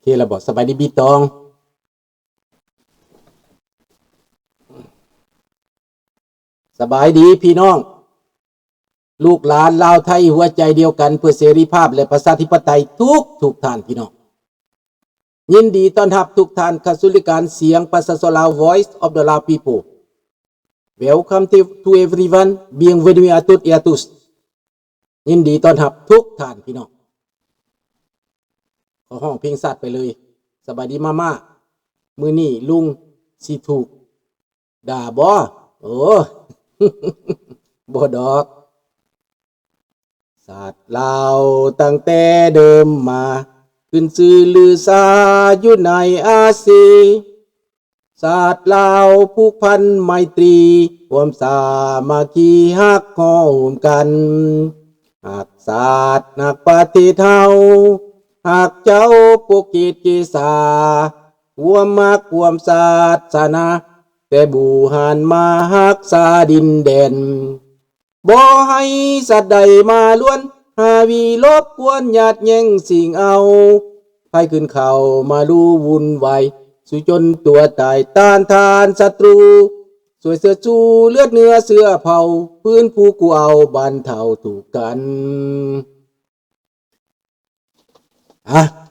เคเราบอกสบายดีบีตองสบายดีพี่น้องลูกหลานลาวไทยหัวใจเดียวกันเพื่อเสรีภาพและประชาธิปไตยทุกท่านพี่น้องยินดีต้อนรับทุกท่านเข้าสู่รายการเสียงประชาชนลาว Voice of the Lao People Welcome to everyone bienvenue à toutes et à tous ยินดีต้อนรับทุกท่านพี่น้องขอห้องเพลงสัตว์ไปเลยสบายดีมามือนี่ลุงสิถูกด่าบ่โอ้ บ่ดอกศาสตร์ลาวตั้งแต่เดิมมาขึ้นชื่อลือซาอยู่ในอาซีศาสตร์ลาวผูกพันไมตรีความสามัคคีฮักข้อมกันหักศาสตร์หักปฏิเทาหากเจ้าปกกิจกิสาหัวมักความศาสนาแต่บูหันมาหักษาดินแดนบ่ให้สัตว์ใดมาล้วนหาวีลบกวนญาติแย่งสิ่งเอาไผขึ้นเข้ามารู้วุ่นวายสุจนตัวตายต้านทานศัตรูสวยเสื้อจูเลือดเนื้อเสื้อเผาพื้นผู้กูเอาบรรเทาถูกกัน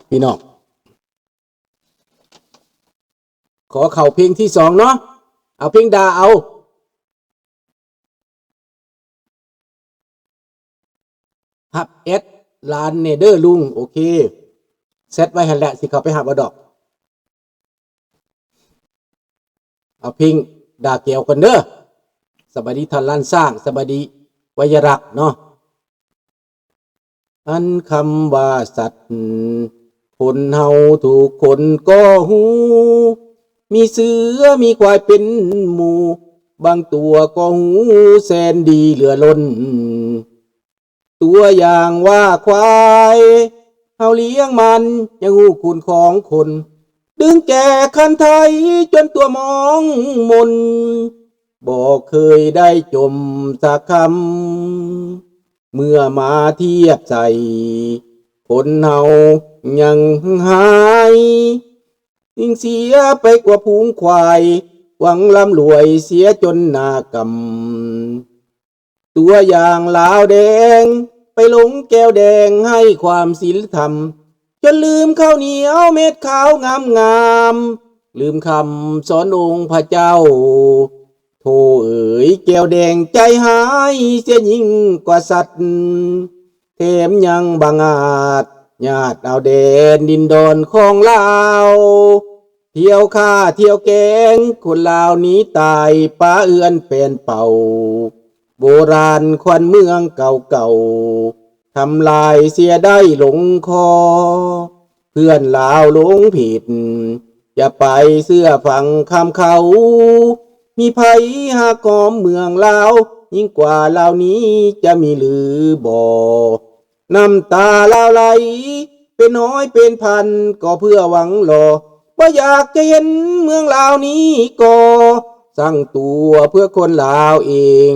พี่น้องขอเข่าเพลงที่2เนาะเอาเพลงดาเอาฮับเอสลานเนเดอร์ลุงโอเคเซตไว้หันแหละสิเขาไปหับเอาดอกเอาเพลงดาเกี่ยวกันเด้อสบายดีทันล้านสร้างสบายดีวยรักเนาะอันคำว่าสัตว์คนเฮาถูกคนก็หูมีเสือมีควายเป็นหมู่บางตัวก็หูแสนดีเหลือล้นตัวอย่างว่าควายเฮาเลี้ยงมันยังหูคุณของคนดึงแก่คันไทยจนตัวมองมนบอกเคยได้จมสักคำเมื่อมาเทียบใจคนเฮายังหายยิ่งเสียไปกว่าพุงควายหวังร่ำรวยเสียจนหน้ากำตัวอย่างลาวแดงไปหลงแก้วแดงให้ความศีลธรรมจนลืมข้าวเหนียวเม็ดขาวงามลืมคำสอนองค์พระเจ้าโธ่เอ๋ยแก้วแดงใจหายเสียยิ่งกว่าสัตว์แถมยังบังอาจญาติเอาแดนดินดอนของลาวเที่ยวฆ่าเที่ยวแกงคนลาวนี้ตายป้าเอื้อนเป็นเป่าโบราณควันเมืองเก่าทำลายเสียได้หลงคอเพื่อนลาวหลงผิดอย่าไปเสื้อฝังคำเขามีภัยหากอมเมืองลาวยิ่งกว่าลาวนี้จะมีหรือบ่น้ำตาลาวไหลเป็นน้อยเป็นพันก็เพื่อหวังรอว่าอยากจะเห็นเมืองลาวนี้ก็สร้างตัวเพื่อคนลาวเอง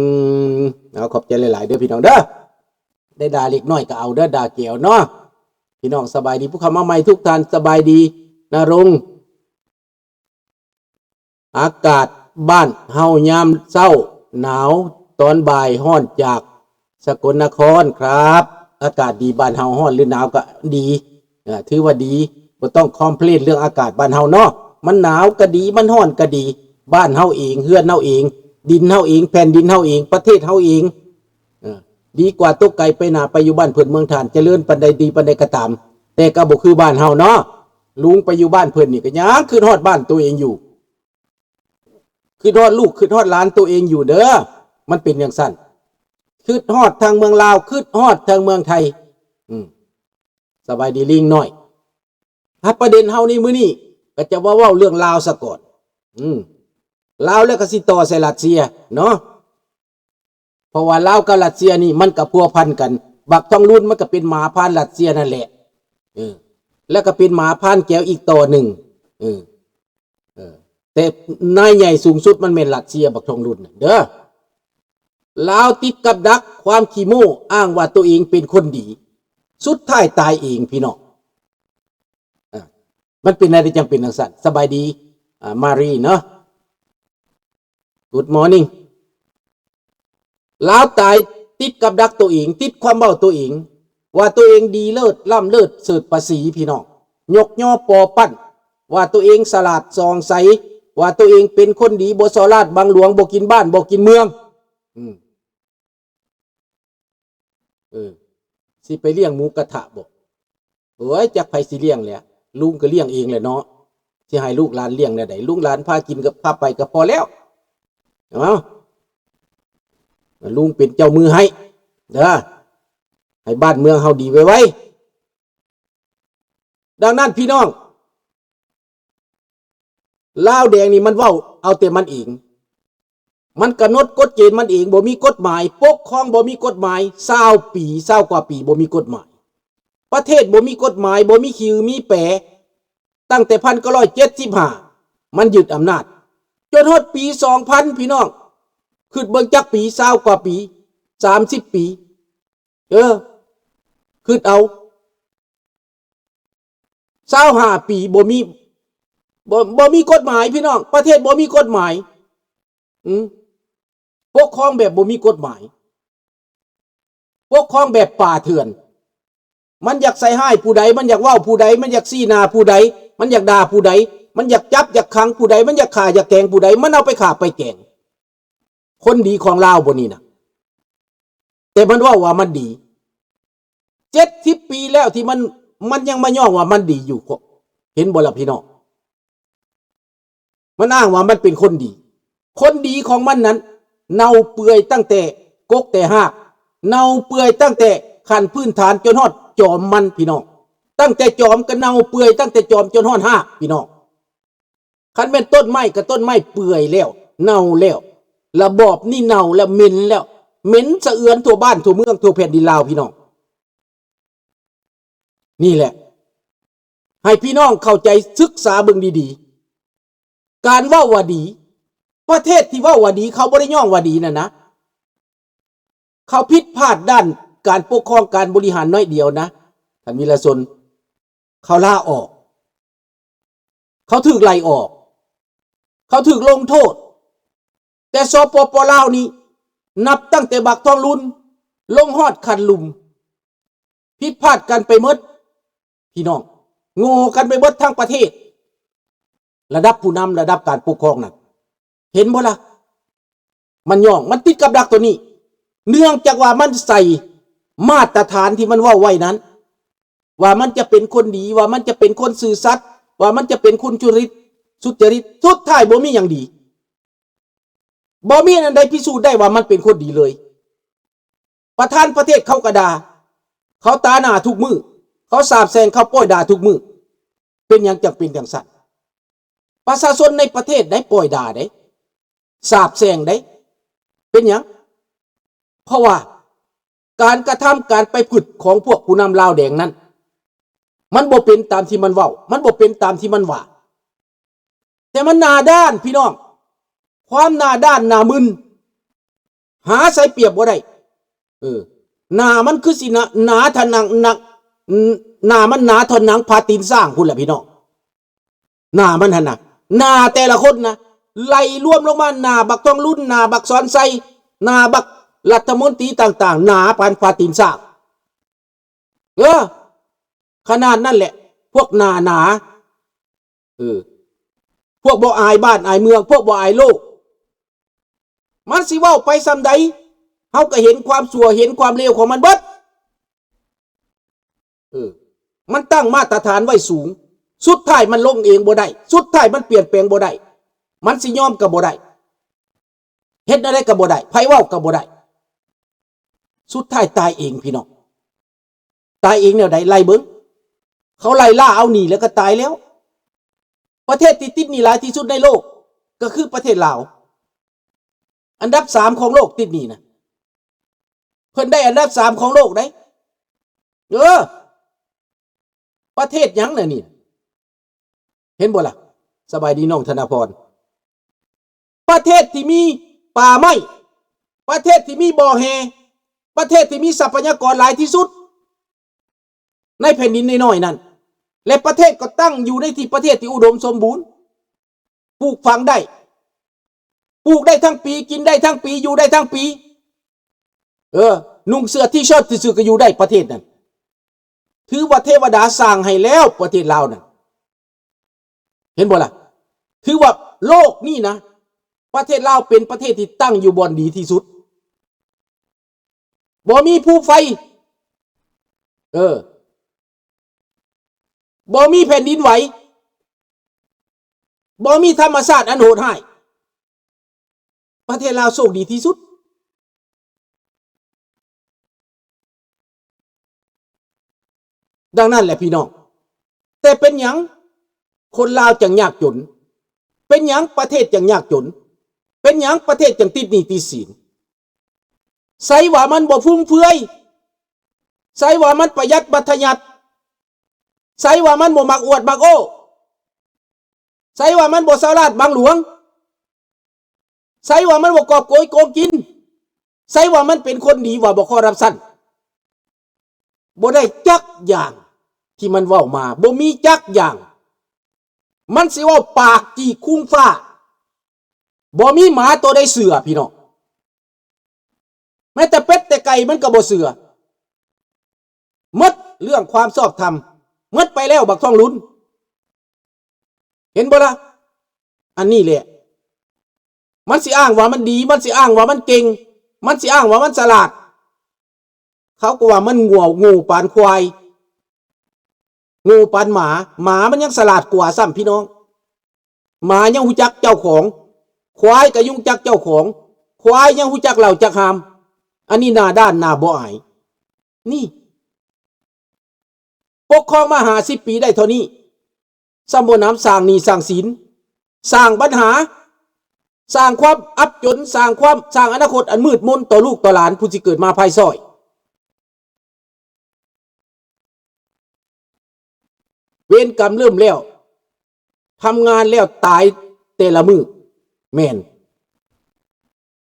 เอาขอบใจหลายๆเด้อพี่น้องเด้อได้ด่าเล็กน้อยก็เอาเด้อด่าเกี่ยวเนาะพี่น้องสบายดีผู้เข้ามาใหม่ทุกท่านสบายดีนรงอากาศบ้านเฮายามเช้าหนาวตอนบ่ายร้อนจากสกลนครครับอากาศดีบ้านเฮาร้อนหรือหนาวก็ดีถือว่าดีบ่ต้องคอมเพลนเรื่องอากาศบ้านเฮาเนาะมันหนาวก็ดีมันร้อนก็ดีบ้านเฮาเองเฮือนเฮาเองดินเฮาเองแผ่นดินเฮาเองประเทศเฮาเองดีกว่าตกไกลไปหน้าไปอยู่บ้านเพิ่นเมืองฐานเจริญปานใดดีปานใดก็ตามแต่ก็บ่คือบ้านเฮาเนาะลุงไปอยู่บ้านเพิ่นนี่ก็ยังคือฮอดบ้านตัวเองอยู่คือฮอดลูกคือฮอดหลานตัวเองอยู่เด้อมันเป็นอย่างสั้นคือฮอดทางเมืองลาวคือฮอดทางเมืองไทยสบายดีลิงน้อยประเด็นเฮานี่มื้อนี้ก็จะเว้าเรื่องลาวซะก่อนลาวแล้วก็สิต่อใส่รัสเซียเนาะเพราะว่าลาวกับรัสเซียนี่มันก็พัวพันกันบักทองรุ่นมันก็เป็นหมาพานรัสเซียนั่นแหละแล้วก็เป็นหมาพานแก้วอีกต่อหนึ่งแต่นายใหญ่สูงสุดมันเป็นรัสเซียบักทองรุ่นเด้อลาวติดกับดักความขี้โม้อ้างว่าตัวเองเป็นคนดีสุดท้ายตายเองพี่น้อง มันเป็นอะไรจังเป็นจังซั่นสบายดีมารีเนาะ Good morning ลาวตายติดกับดักตัวเองติดความเบ้าตัวเองว่าตัวเองดีเลิศล่ำเลิศเสิร์ชภาษีพี่น้องยกย่อปอปั้นว่าตัวเองสลาดซองใสว่าตัวเองเป็นคนดีบ่ซอลาดบางหลวงบ่กินบ้านบ่กินเมืองสิไปเลี้ยงหมูกระทะบ่โอ้ยจักไผสิเลี้ยงแหละลุงก็เลี้ยงเองแหละเนาะสิให้ลูกหลานเลี้ยงได้ลุงหลานพากินกับพาไปก็พอแล้วเนาะลุงเป็นเจ้ามือให้เด้อให้บ้านเมืองเฮาดีไว้ดังนั้นพี่น้องลาวแดงนี่มันเว้าเอาแต่มันเองมันกำหนดกฎเกณฑ์มันเองบ่มีกฎหมายปกครองบ่มีกฎหมาย20 ปี20 กว่าปีบ่มีกฎหมายประเทศบ่มีกฎหมายบ่มีคิวมีแปรตั้งแต่1975มันยึดอำนาจจนฮอดปี2000พี่น้องขึ้นเบิ่งจักปี20 กว่าปี30 ปีขึ้นเอา25 ปีบ่มีกฎหมายพี่น้องประเทศบ่มีกฎหมายปกครองแบบบ่มีกฎหมายปกครองแบบป่าเถื่อนมันอยากใส่ให้ผู้ใดมันอยากว่าผู้ใดมันอยากซี่นาผู้ใดมันอยากด่าผู้ใดมันอยากจับอยากขังผู้ใดมันอยากฆ่าอยากแกล้งผู้ใดมันเอาไปฆ่าไปแกล้งคนดีของลาวบ่นี่นะแต่มันว่ามันดี70 ปีแล้วที่มันยังมาย่องว่ามันดีอยู่เห็นบ่ล่ะพี่น้องมันอ้างว่ามันเป็นคนดีคนดีของมันนั้นเน่าเปื่อยตั้งแต่กกแต่หากเน่าเปื่อยตั้งแต่ขั้นพื้นฐานจนฮอดจอมมันพี่น้องตั้งแต่จอมก็เน่าเปื่อยตั้งแต่จอมจนฮอดหากพี่น้องคันเป็นต้นไม้ก็ต้นไม้เปื่อยแล้วเน่าแล้วระบอบนี่เน่าแล้วเหม็นแล้วเหม็นสะเอือนทั่วบ้านทั่วเมืองทั่วแผ่นดินลาวพี่น้องนี่แหละให้พี่น้องเข้าใจศึกษาเบิ่งดีๆการว่าดีประเทศที่ว่าดีเขาบ่ได้ย่องว่าดีนะเขาผิดพลาดด้านการปกครองการบริหารน้อยเดียวนะท่านวิรชนเขาลาออกเขาถูกไล่ออกเขาถูกลงโทษแต่สปป.ลาวนี่นับตั้งแต่บักทองลุนลงฮอดคันลุมผิดพลาดกันไปหมดพี่น้องโง่กันไปหมดทั้งประเทศระดับผู้นำระดับการปกครองน่ะเห็นบ่ล่ะมันย่องมันติดกับดักตัวนี้เนื่องจากว่ามันใส่มาตรฐานที่มันว่าไว้นั้นว่ามันจะเป็นคนดีว่ามันจะเป็นคนซื่อสัตย์ว่ามันจะเป็นคนสุจริตสุดท้ายบ่มีอย่างดีบ่มีอันใดพิสูจน์ได้ว่ามันเป็นคนดีเลยประธานประเทศเขากระดาเขาตาหน้าทุกมือเขาสาบแซงเขาป้อยด่าทุกมือเป็นอย่างจะเป็นอย่างสั่นประชาชนในประเทศได้ป้อยด่าได้สาบแซงได้เป็นอย่างเพราะว่าการกระทำการไปผุดของพวกผู้นำลาวแดงนั้นมันบ่เป็นตามที่มันเว้ามันบ่เป็นตามที่มันว่าแต่มันหน้าด้านพี่น้องความหน้าด้านหน้ามึนหาใส่เปรียบบ่ได้หน้ามันคือสินะหนาทะนังหนักหน้ามันหนาทนหนังพาตีนสร้างคุณแหละพี่น้องหน้ามันหั่นน่ะหน้าแต่ละคนนะไล่รวมลงมาหน้าบักทองรุ่นหน้าบักสอนไซหน้าบักรัฐมนตรีต่างๆหนาปานพาตีนสร้างขนาดนั่นแหละพวกหนาพวกบ่อายบ้านอายเมืองพวกบ่อายโลกมันสิเว้าไปซำใดเฮาก็เห็นความชั่วเห็นความเลวของมันเบิดมันตั้งมาตรฐานไว้สูงสุดท้ายมันลงเองบ่ได้สุดท้ายมันเปลี่ยนแปลงบ่ได้มันสิยอมก็บ่ได้เฮ็ดอะไรก็บ่ได้ไผเว้าก็บ่ได้สุดท้ายตายเองพี่น้องตายเองแนวใดไล่เบิ่งเขาไล่ล่าเอาหนีแล้วก็ตายแล้วประเทศที่ติดหนี้หลายที่สุดในโลกก็คือประเทศลาวอันดับ3ของโลกติดหนี้นะเพิ่นได้อันดับ3ของโลกได้ประเทศหยังน่ะนี่เห็นบ่ล่ะสบายดีน้องธนาพรประเทศที่มีป่าไม้ประเทศที่มีบ่อแฮประเทศที่มีทรัพยากรหลายที่สุดในแผ่นดินน้อยๆนั่น และประเทศก็ตั้งอยู่ในที่ประเทศที่อุดมสมบูรณ์ปลูกฝังได้ปลูกได้ทั้งปีกินได้ทั้งปีอยู่ได้ทั้งปีนุ่งเสื้อที่ชอบซื่อๆก็อยู่ได้ประเทศนั้นถือว่าเทวดาสร้างให้แล้วประเทศลาวนั่นเห็นบ่ล่ะถือว่าโลกนี่นะประเทศลาวเป็นประเทศที่ตั้งอยู่บนดีที่สุดบ่มีภูไฟบ่มีแผ่นดินไหวบ่มีธรรมชาติอันโหดร้ายประเทศลาวโชคดีที่สุดดังนั้นแหละพี่น้องแต่เป็นหยังคนลาวจังยากจนเป็นหยังประเทศจังยากจนเป็นหยังประเทศจังติดหนี้ติดสินใส่ว่ามันบ่ฟุ่มเฟือยใส่ว่ามันประหยัดบัตยัดใส่ว่ามันบ่มักอวดมักโอ้ใส่ว่ามันบ่สาลาดบางหลวงใส่ว่ามันบ่กอบโกยโกงกินใส่ว่ามันเป็นคนดีว่าบ่คอร์รัปชันบ่ได้จักอย่างที่มันเว้ามาบ่มีจักอย่างมันสิเว้าปากจี้คุ้งฟ้าบ่มีหมาตัวใดเสือพี่น้องแม้แต่เป็ดแต่ไก่มันก็บ่เสือหมดเรื่องความชอบธรรมหมดไปแล้วบักทองลุ้นเห็นบ่ล่ะอันนี้แหละมันสิอ้างว่ามันดีมันสิอ้างว่ามันเก่งมันสิอ้างว่ามันฉลาดเขาก็ว่ามันงูปานควายงูปานหมาหมามันยังฉลาดกว่าซ้ำพี่น้องหมายังรู้จักเจ้าของควายก็ยุ่งจักเจ้าของควายยังรู้จักเหล่าจักหามอันนี้หน้าด้านหน้าบ่อายนี่ปกครองมา50 ปีได้เท่านี้สมบูรณ์น้ำสร้างหนี้สร้างศีลสร้างปัญหาสร้างความอับจนสร้างอนาคตอันมืดมนต่อลูกต่อหลานผู้ที่เกิดมาภายซอยเวรกรรมเริ่มแล้วทำงานแล้วตายแต่ละมือแม่น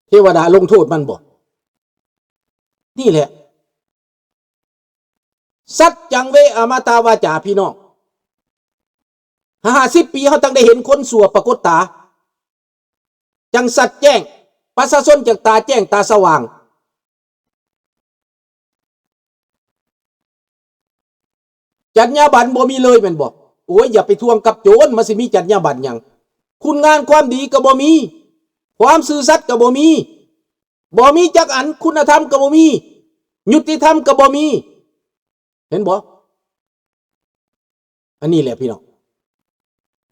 เทวดาลงโทษมันบ่นี่แหละสัจจังเวอมตาวาจาพี่น้อง50 ปีเขาตั้งได้เห็นคนสัวปรากฏตาจังสัตว์แจ้งประชาชนจากตาแจ้งตาสว่างจรรยาบรรณบ่มีเลยแม่นบ่โอ้ยอย่าไปทวงกับโจรมันสิมีจรรยาบรรณหยังคุณงานความดีก็บ่มีความซื่อสัตย์ก็บ่มีจักอันคุณธรรมก็บ่มียุติธรรมก็บ่มีเห็นบ่อันนี้แหละพี่น้อง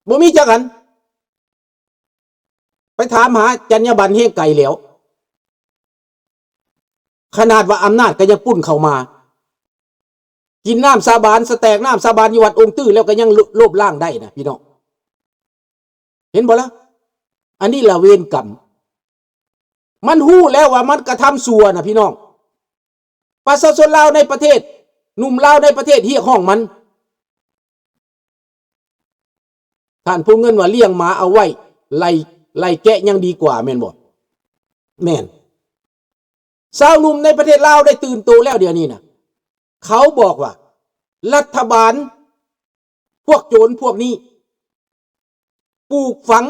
บ่มีจักอันไปถามหาจรรยาบรรณเฮงไก่แล้วขนาดว่าอำนาจก็ยังปุ้นเข้ามากินน้ำสาบานสแตกน้ำสาบานอยู่วัดองค์ตื้อแล้วก็ยังลบล้างได้นะพี่น้องเห็นบ่ล่ะอันนี้ละเวรกรรมมันฮู้แล้วว่ามันกระทำชั่วนะพี่น้องประชาชนลาวในประเทศหนุ่มลาวในประเทศเฮียห้องมันท่านผู้เงินว่าเลี้ยงหมาเอาไว้ไล่แกะยังดีกว่าแม่นบ่แม่นชาวหนุ่มในประเทศลาวได้ตื่นตัวแล้วเดี๋ยวนี้นะเขาบอกว่ารัฐบาลพวกโจรพวกนี้ปลูกฝัง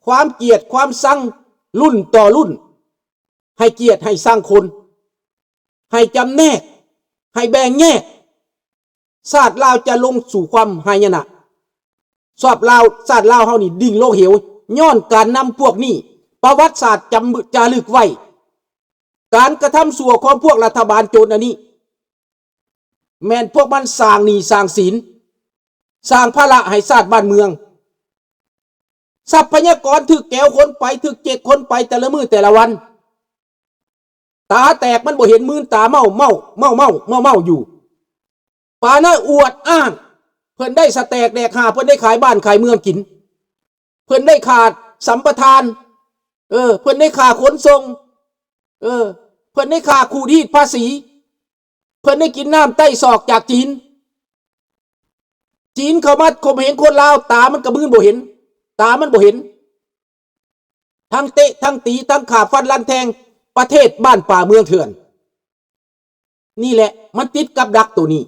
ความเกลียดความชังรุ่นต่อรุ่นให้เกลียดให้ชังคนให้จำแนกให้แบ่งแยกชาติลาวจะลงสู่ความหายนะชาติลาวเฮานี่ดิ่งโลกเหวย้อนการนำพวกนี้ประวัติศาสตร์จารึกไว้การกระทำชั่วของพวกรัฐบาลโจรอันนี้แม่นพวกมันสร้างหนี้สร้างศีลสร้างภาระให้ชาติบ้านเมืองทรัพยากรถึกแก้วคนไปถึกเจ็กคนไปแต่ละมื้อแต่ละวันตาแตกมันบ่เห็นมือตาเมาอยู่ปาน่ะอวดอ้างเพิ่นได้สแตกแดกหาเพิ่นได้ขายบ้านขายเมืองกินเพิ่นได้ขาดสัมปทานเพิ่นได้ค่าขนส่งเพิ่นได้ค่าคูรีดภาษีเพิ่นได้กินน้ำใต้ศอกจากจีนเข้ามาข่มเหงคนลาวตามันกระมือบ่เห็นตามันบ่เห็นทั้งเตะทั้งตีทั้งขาฟันลันแทงประเทศบ้านป่าเมืองเถื่อนนี่แหละมันติดกับดักตัวนี้